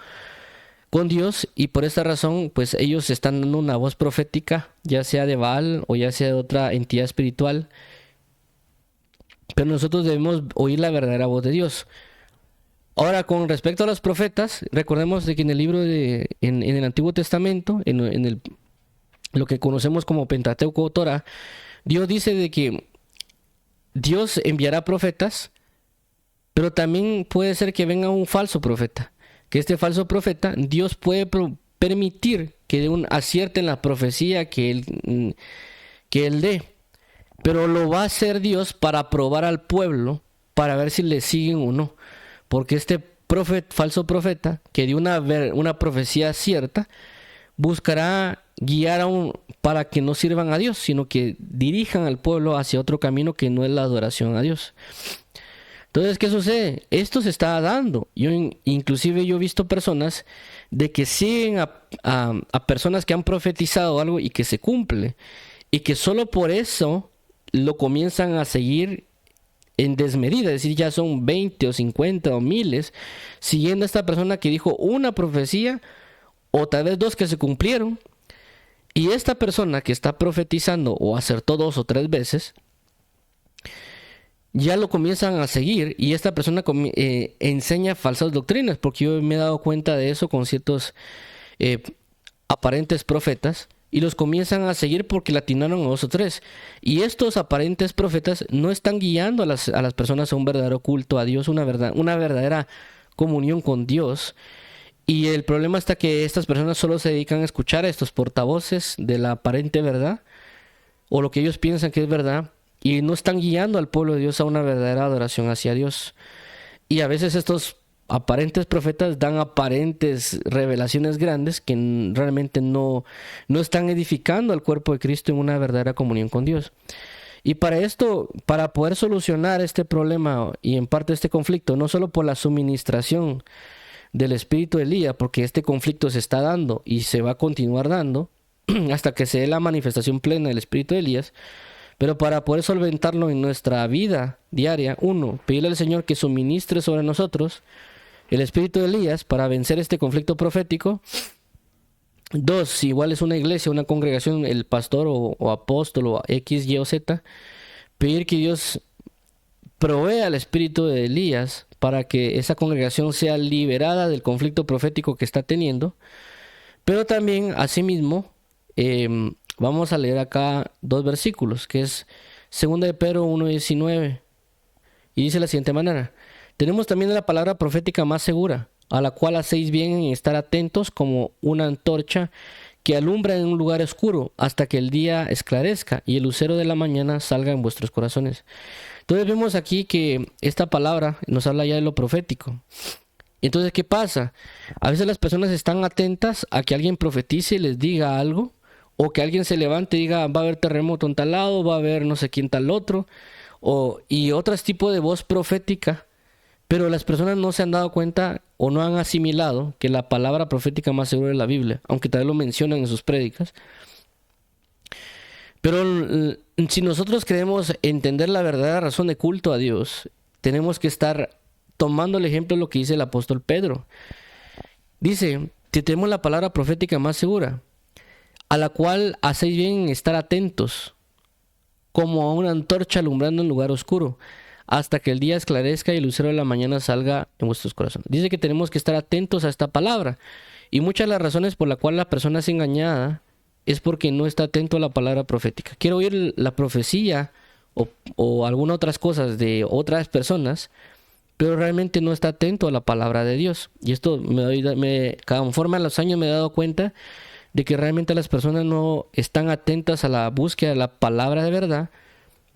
con Dios, y por esta razón pues ellos están dando una voz profética, ya sea de Baal o ya sea de otra entidad espiritual, pero nosotros debemos oír la verdadera voz de Dios. Ahora, con respecto a los profetas, recordemos de que en el libro en el Antiguo Testamento, lo que conocemos como Pentateuco o Torah, Dios dice de que Dios enviará profetas, pero también puede ser que venga un falso profeta. Que este falso profeta, Dios puede permitir que acierte en la profecía que él dé. Pero lo va a hacer Dios para probar al pueblo, para ver si le siguen o no. Porque este falso profeta, que dio una profecía cierta, buscará guiar para que no sirvan a Dios, sino que dirijan al pueblo hacia otro camino que no es la adoración a Dios. Entonces, ¿qué sucede? Esto se está dando. Inclusive yo he visto personas de que siguen a personas que han profetizado algo y que se cumple, y que solo por eso lo comienzan a seguir en desmedida, es decir, ya son 20 o 50 o miles siguiendo a esta persona que dijo una profecía o tal vez dos que se cumplieron, y esta persona que está profetizando o acertó 2 o 3 veces ya lo comienzan a seguir, y esta persona enseña falsas doctrinas, porque yo me he dado cuenta de eso con ciertos aparentes profetas, y los comienzan a seguir porque le atinaron a 2 o 3. Y estos aparentes profetas no están guiando a las personas a un verdadero culto a Dios, una verdadera comunión con Dios. Y el problema está que estas personas solo se dedican a escuchar a estos portavoces de la aparente verdad, o lo que ellos piensan que es verdad, y no están guiando al pueblo de Dios a una verdadera adoración hacia Dios. Y a veces estos aparentes profetas dan aparentes revelaciones grandes que realmente no están edificando al cuerpo de Cristo en una verdadera comunión con Dios. Y para esto, para poder solucionar este problema y en parte este conflicto, no solo por la suministración del espíritu de Elías, porque este conflicto se está dando y se va a continuar dando hasta que se dé la manifestación plena del espíritu de Elías, pero para poder solventarlo en nuestra vida diaria, 1, pedirle al Señor que suministre sobre nosotros el espíritu de Elías para vencer este conflicto profético. 2, si igual es una iglesia, una congregación, el pastor o apóstol o X, Y o Z, pedir que Dios provea el espíritu de Elías para que esa congregación sea liberada del conflicto profético que está teniendo. Pero también, asimismo, vamos a leer acá 2 versículos, que es 2 de Pedro 1:19, y dice de la siguiente manera: tenemos también la palabra profética más segura, a la cual hacéis bien en estar atentos como una antorcha que alumbra en un lugar oscuro hasta que el día esclarezca y el lucero de la mañana salga en vuestros corazones. Entonces vemos aquí que esta palabra nos habla ya de lo profético. Entonces, ¿qué pasa? A veces las personas están atentas a que alguien profetice y les diga algo, o que alguien se levante y diga, va a haber terremoto en tal lado, va a haber no sé quién tal otro, y otros tipos de voz profética, pero las personas no se han dado cuenta o no han asimilado que la palabra profética más segura es la Biblia, aunque también lo mencionan en sus prédicas. Pero si nosotros queremos entender la verdadera razón de culto a Dios, tenemos que estar tomando el ejemplo de lo que dice el apóstol Pedro. Dice que tenemos la palabra profética más segura, a la cual hacéis bien en estar atentos, como a una antorcha alumbrando en lugar oscuro, hasta que el día esclarezca y el lucero de la mañana salga en vuestros corazones. Dice que tenemos que estar atentos a esta palabra. Y muchas de las razones por las cuales la persona es engañada es porque no está atento a la palabra profética. Quiere oír la profecía o algunas otras cosas de otras personas, pero realmente no está atento a la palabra de Dios. Y esto conforme a los años me he dado cuenta de que realmente las personas no están atentas a la búsqueda de la palabra de verdad,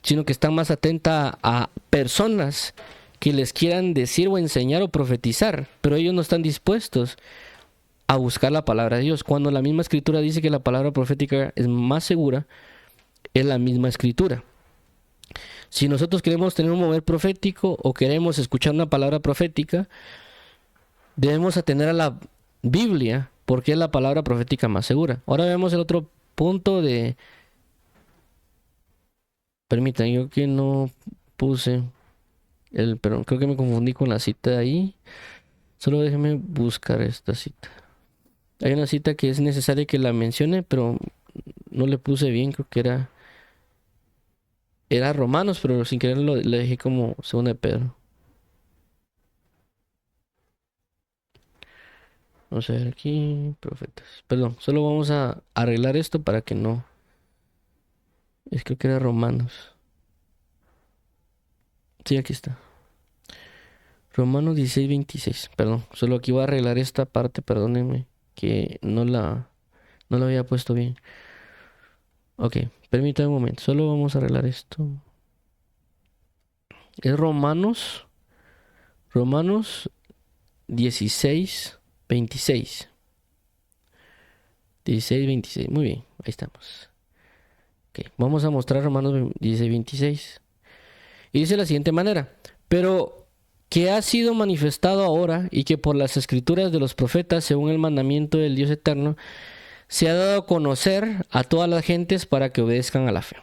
sino que están más atentas a personas que les quieran decir o enseñar o profetizar, pero ellos no están dispuestos a buscar la palabra de Dios. Cuando la misma escritura dice que la palabra profética es más segura, es la misma escritura. Si nosotros queremos tener un mover profético o queremos escuchar una palabra profética, debemos atender a la Biblia, porque es la palabra profética más segura. Ahora vemos el otro punto de... Permítanme, yo que no puse perdón, creo que me confundí con la cita de ahí. Solo déjenme buscar esta cita. Hay una cita que es necesaria que la mencione, pero no le puse bien, creo que era Romanos, pero sin querer le dejé como 2 de Pedro. Vamos a ver aquí, profetas. Perdón, solo vamos a arreglar esto para que no... Creo que era Romanos. Sí, aquí está. Romanos 16:26. Perdón, solo aquí voy a arreglar esta parte, perdónenme, que no la había puesto bien. Ok, permítanme un momento, solo vamos a arreglar esto. Es Romanos 16:26. 16:26, muy bien, ahí estamos. Ok, vamos a mostrar Romanos 16:26. Y dice de la siguiente manera: pero que ha sido manifestado ahora y que por las escrituras de los profetas, según el mandamiento del Dios eterno, se ha dado a conocer a todas las gentes para que obedezcan a la fe.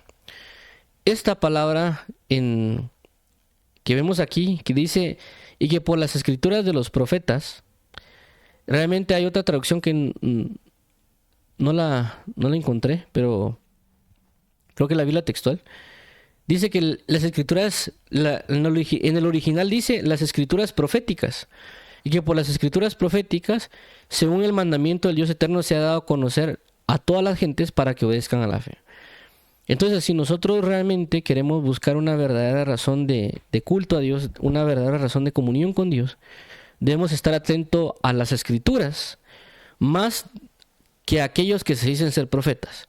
Esta palabra que vemos aquí, que dice, y que por las escrituras de los profetas, realmente hay otra traducción que no la encontré, pero creo que la vi la textual. Dice que las escrituras, en el original dice las escrituras proféticas, y que por las escrituras proféticas, según el mandamiento del Dios eterno, se ha dado a conocer a todas las gentes para que obedezcan a la fe. Entonces, si nosotros realmente queremos buscar una verdadera razón de culto a Dios, una verdadera razón de comunión con Dios, debemos estar atentos a las Escrituras, más que a aquellos que se dicen ser profetas.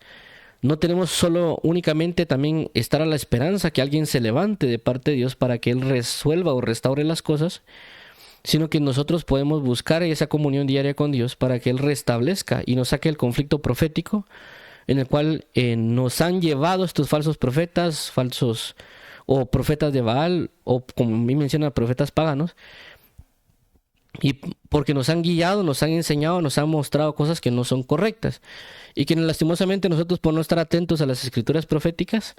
No tenemos solo únicamente también estar a la esperanza que alguien se levante de parte de Dios para que Él resuelva o restaure las cosas, sino que nosotros podemos buscar esa comunión diaria con Dios para que Él restablezca y nos saque el conflicto profético en el cual nos han llevado estos falsos profetas, falsos o profetas de Baal, o como me menciona, profetas paganos, y porque nos han guiado, nos han enseñado, nos han mostrado cosas que no son correctas, y que lastimosamente nosotros, por no estar atentos a las escrituras proféticas,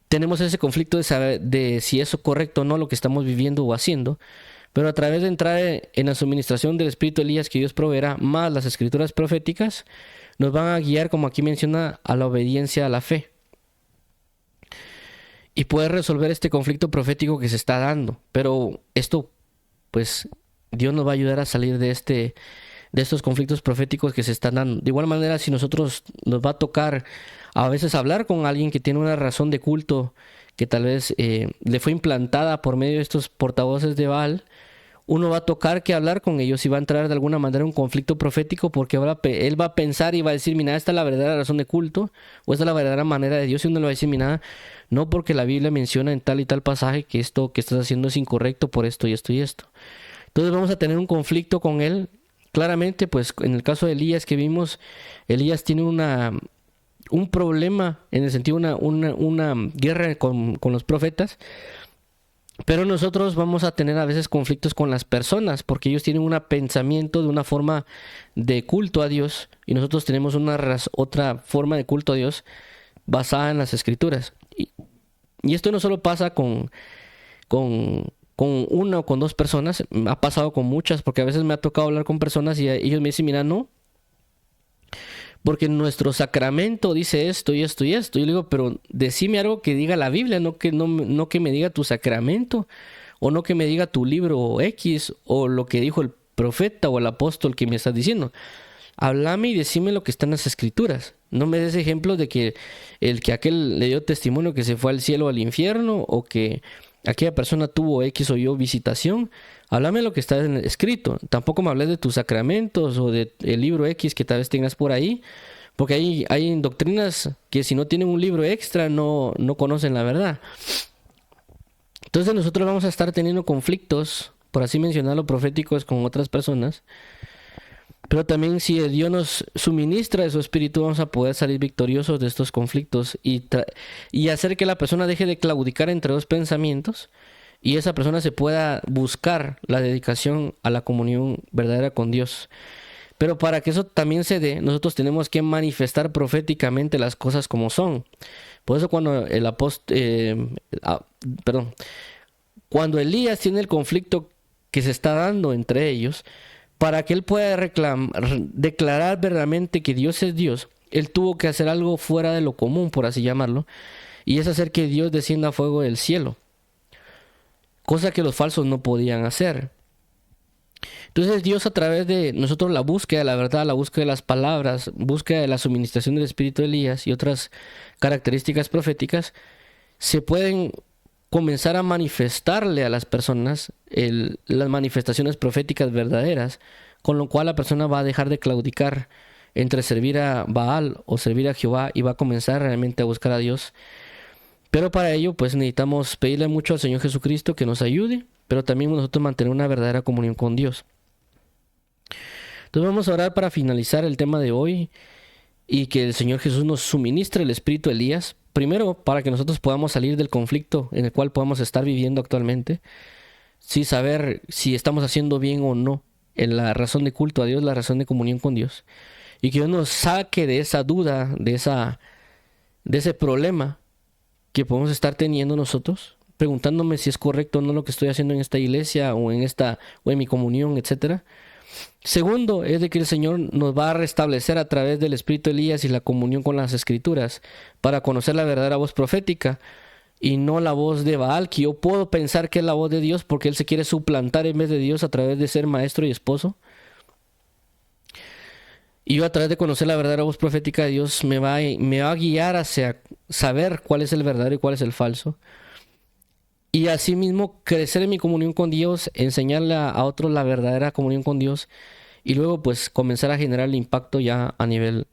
tenemos ese conflicto de saber de si eso es correcto o no lo que estamos viviendo o haciendo. Pero a través de entrar en la suministración del Espíritu Elías que Dios proveerá, más las escrituras proféticas, nos van a guiar, como aquí menciona, a la obediencia a la fe. Y poder resolver este conflicto profético que se está dando. Pero esto, pues, Dios nos va a ayudar a salir de estos conflictos proféticos que se están dando. De igual manera, si nosotros nos va a tocar a veces hablar con alguien que tiene una razón de culto que tal vez le fue implantada por medio de estos portavoces de Baal, uno va a tocar que hablar con ellos y va a entrar de alguna manera en un conflicto profético, porque ahora él va a pensar y va a decir, mira, esta es la verdadera razón de culto, o esta es la verdadera manera de Dios, y uno le va a decir, mira, no, porque la Biblia menciona en tal y tal pasaje que esto que estás haciendo es incorrecto por esto y esto y esto. Entonces vamos a tener un conflicto con él. Claramente, pues en el caso de Elías que vimos, Elías tiene un problema, en el sentido una guerra con los profetas. Pero nosotros vamos a tener a veces conflictos con las personas, porque ellos tienen un pensamiento de una forma de culto a Dios, y nosotros tenemos otra forma de culto a Dios basada en las Escrituras. Y esto no solo pasa con una o con dos personas, ha pasado con muchas, porque a veces me ha tocado hablar con personas y ellos me dicen, mira, no, porque nuestro sacramento dice esto y esto y esto. Yo le digo, pero decime algo que diga la Biblia, no que me diga tu sacramento, o no que me diga tu libro X, o lo que dijo el profeta o el apóstol que me estás diciendo. Háblame y decime lo que está en las Escrituras. No me des ejemplos de que aquel le dio testimonio que se fue al cielo o al infierno, o que aquella persona tuvo X o Y visitación. Háblame lo que está escrito. Tampoco me hables de tus sacramentos o del libro X que tal vez tengas por ahí, porque hay doctrinas que si no tienen un libro extra no conocen la verdad. Entonces nosotros vamos a estar teniendo conflictos, por así mencionarlo, proféticos con otras personas. Pero también si Dios nos suministra de su Espíritu, vamos a poder salir victoriosos de estos conflictos y hacer que la persona deje de claudicar entre dos pensamientos, y esa persona se pueda buscar la dedicación a la comunión verdadera con Dios. Pero para que eso también se dé, nosotros tenemos que manifestar proféticamente las cosas como son. Por eso cuando cuando Elías tiene el conflicto que se está dando entre ellos, para que él pueda declarar verdaderamente que Dios es Dios, él tuvo que hacer algo fuera de lo común, por así llamarlo, y es hacer que Dios descienda fuego del cielo, cosa que los falsos no podían hacer. Entonces Dios, a través de nosotros, la búsqueda de la verdad, la búsqueda de las palabras, búsqueda de la suministración del Espíritu de Elías y otras características proféticas, se pueden comenzar a manifestarle a las personas las manifestaciones proféticas verdaderas, con lo cual la persona va a dejar de claudicar entre servir a Baal o servir a Jehová, y va a comenzar realmente a buscar a Dios. Pero para ello pues necesitamos pedirle mucho al Señor Jesucristo que nos ayude, pero también nosotros mantener una verdadera comunión con Dios. Entonces vamos a orar para finalizar el tema de hoy, y que el Señor Jesús nos suministre el espíritu de Elías, primero para que nosotros podamos salir del conflicto en el cual podamos estar viviendo actualmente, sin saber si estamos haciendo bien o no en la razón de culto a Dios, la razón de comunión con Dios, y que Dios nos saque de esa duda, de ese problema que podemos estar teniendo nosotros, preguntándome si es correcto o no lo que estoy haciendo en esta iglesia o en mi comunión, etcétera. Segundo, es de que el Señor nos va a restablecer a través del Espíritu de Elías y la comunión con las Escrituras, para conocer la verdadera voz profética y no la voz de Baal, que yo puedo pensar que es la voz de Dios porque él se quiere suplantar en vez de Dios a través de ser maestro y esposo. Y yo a través de conocer la verdadera voz profética de Dios me va a guiar hacia saber cuál es el verdadero y cuál es el falso. Y asimismo crecer en mi comunión con Dios, enseñarle a otros la verdadera comunión con Dios y luego pues comenzar a generar el impacto ya a nivel,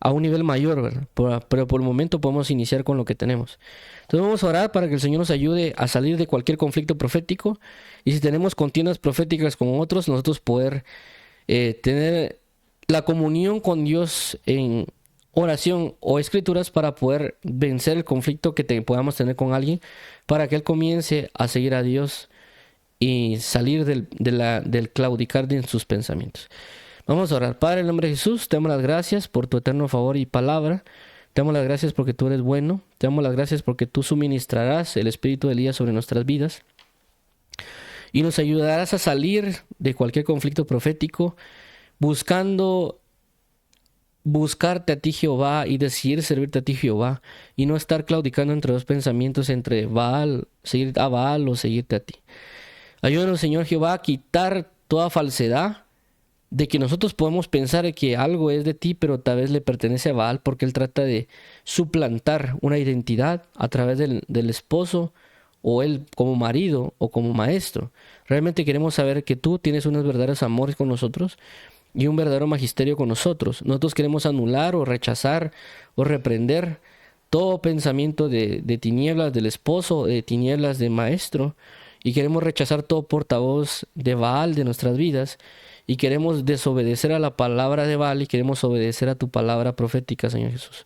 a un nivel mayor, ¿verdad? Pero por el momento podemos iniciar con lo que tenemos. Entonces vamos a orar para que el Señor nos ayude a salir de cualquier conflicto profético y si tenemos contiendas proféticas con otros, nosotros poder tener la comunión con Dios en oración o escrituras para poder vencer el conflicto que podamos tener con alguien, para que él comience a seguir a Dios y salir del claudicar en sus pensamientos. Vamos a orar. Padre, en el nombre de Jesús, te damos las gracias por tu eterno favor y palabra. Te damos las gracias porque tú eres bueno. Te damos las gracias porque tú suministrarás el Espíritu de Elías sobre nuestras vidas y nos ayudarás a salir de cualquier conflicto profético buscarte a ti, Jehová, y decidir servirte a ti, Jehová, y no estar claudicando entre dos pensamientos, entre Baal, seguir a Baal o seguirte a ti. Ayúdanos, Señor Jehová, a quitar toda falsedad de que nosotros podemos pensar que algo es de ti, pero tal vez le pertenece a Baal, porque él trata de suplantar una identidad a través del esposo, o él como marido o como maestro. Realmente queremos saber que tú tienes unos verdaderos amores con nosotros y un verdadero magisterio con nosotros. Nosotros queremos anular o rechazar o reprender todo pensamiento de tinieblas del esposo, de tinieblas de maestro, y queremos rechazar todo portavoz de Baal de nuestras vidas, y queremos desobedecer a la palabra de Baal y queremos obedecer a tu palabra profética, Señor Jesús.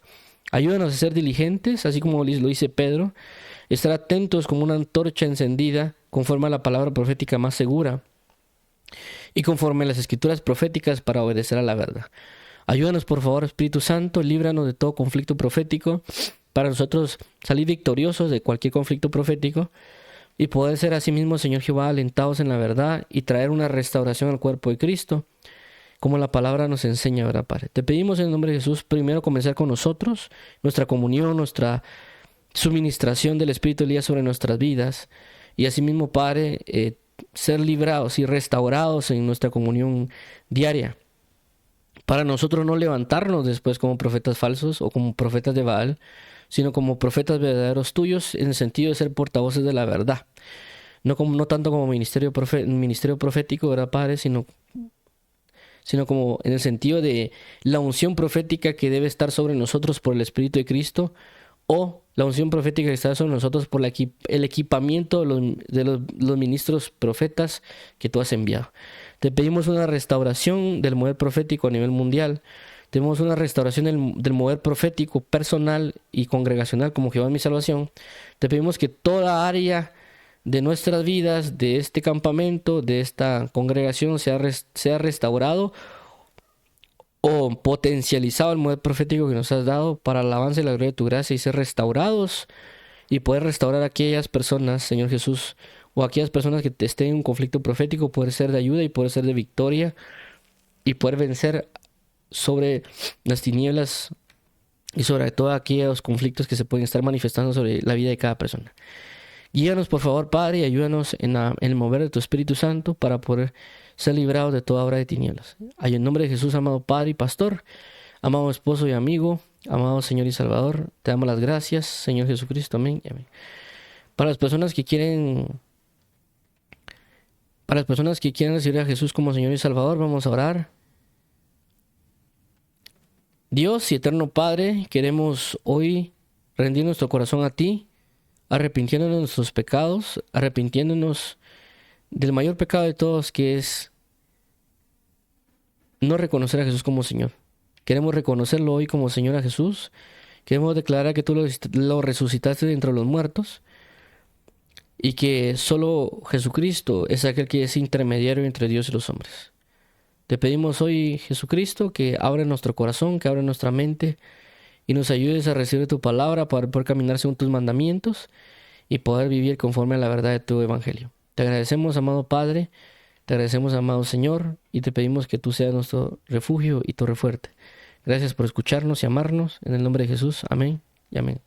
Ayúdanos a ser diligentes, así como lo dice Pedro, estar atentos como una antorcha encendida, conforme a la palabra profética más segura, y conforme a las escrituras proféticas para obedecer a la verdad. Ayúdanos, por favor, Espíritu Santo, líbranos de todo conflicto profético, para nosotros salir victoriosos de cualquier conflicto profético, y poder ser asimismo, Señor Jehová, alentados en la verdad y traer una restauración al cuerpo de Cristo, como la palabra nos enseña, ¿verdad, Padre? Te pedimos en el nombre de Jesús, primero comenzar con nosotros, nuestra comunión, nuestra suministración del Espíritu Elías sobre nuestras vidas, y asimismo, Padre, ser librados y restaurados en nuestra comunión diaria, para nosotros no levantarnos después como profetas falsos o como profetas de Baal, sino como profetas verdaderos tuyos, en el sentido de ser portavoces de la verdad. No tanto como ministerio profético, ¿verdad, Padre? Sino como en el sentido de la unción profética que debe estar sobre nosotros por el Espíritu de Cristo, o la unción profética que está sobre nosotros por el equipamiento de los ministros profetas que tú has enviado. Te pedimos una restauración del mover profético a nivel mundial. Tenemos una restauración del mover profético personal y congregacional como Jehová es mi salvación. Te pedimos que toda área de nuestras vidas, de este campamento, de esta congregación, sea restaurado o potencializado el mover profético que nos has dado para el avance y la gloria de tu gracia, y ser restaurados y poder restaurar a aquellas personas, Señor Jesús, o aquellas personas que estén en un conflicto profético, poder ser de ayuda y poder ser de victoria y poder vencer sobre las tinieblas y sobre todos aquellos conflictos que se pueden estar manifestando sobre la vida de cada persona. Guíanos, por favor, Padre, y ayúdanos en el mover de tu Espíritu Santo para poder ser librados de toda obra de tinieblas. En nombre de Jesús, amado Padre y Pastor, amado esposo y amigo, amado Señor y Salvador, te damos las gracias, Señor Jesucristo. Amén y amén. Para las personas que quieren recibir a Jesús como Señor y Salvador, vamos a orar. Dios y eterno Padre, queremos hoy rendir nuestro corazón a ti, arrepintiéndonos de nuestros pecados, arrepintiéndonos del mayor pecado de todos, que es no reconocer a Jesús como Señor. Queremos reconocerlo hoy como Señor a Jesús. Queremos declarar que tú lo resucitaste de entre los muertos y que solo Jesucristo es aquel que es intermediario entre Dios y los hombres. Te pedimos hoy, Jesucristo, que abra nuestro corazón, que abra nuestra mente y nos ayudes a recibir tu palabra para poder caminar según tus mandamientos y poder vivir conforme a la verdad de tu evangelio. Te agradecemos, amado Padre, te agradecemos, amado Señor, y te pedimos que tú seas nuestro refugio y torre fuerte. Gracias por escucharnos y amarnos. En el nombre de Jesús, amén y amén.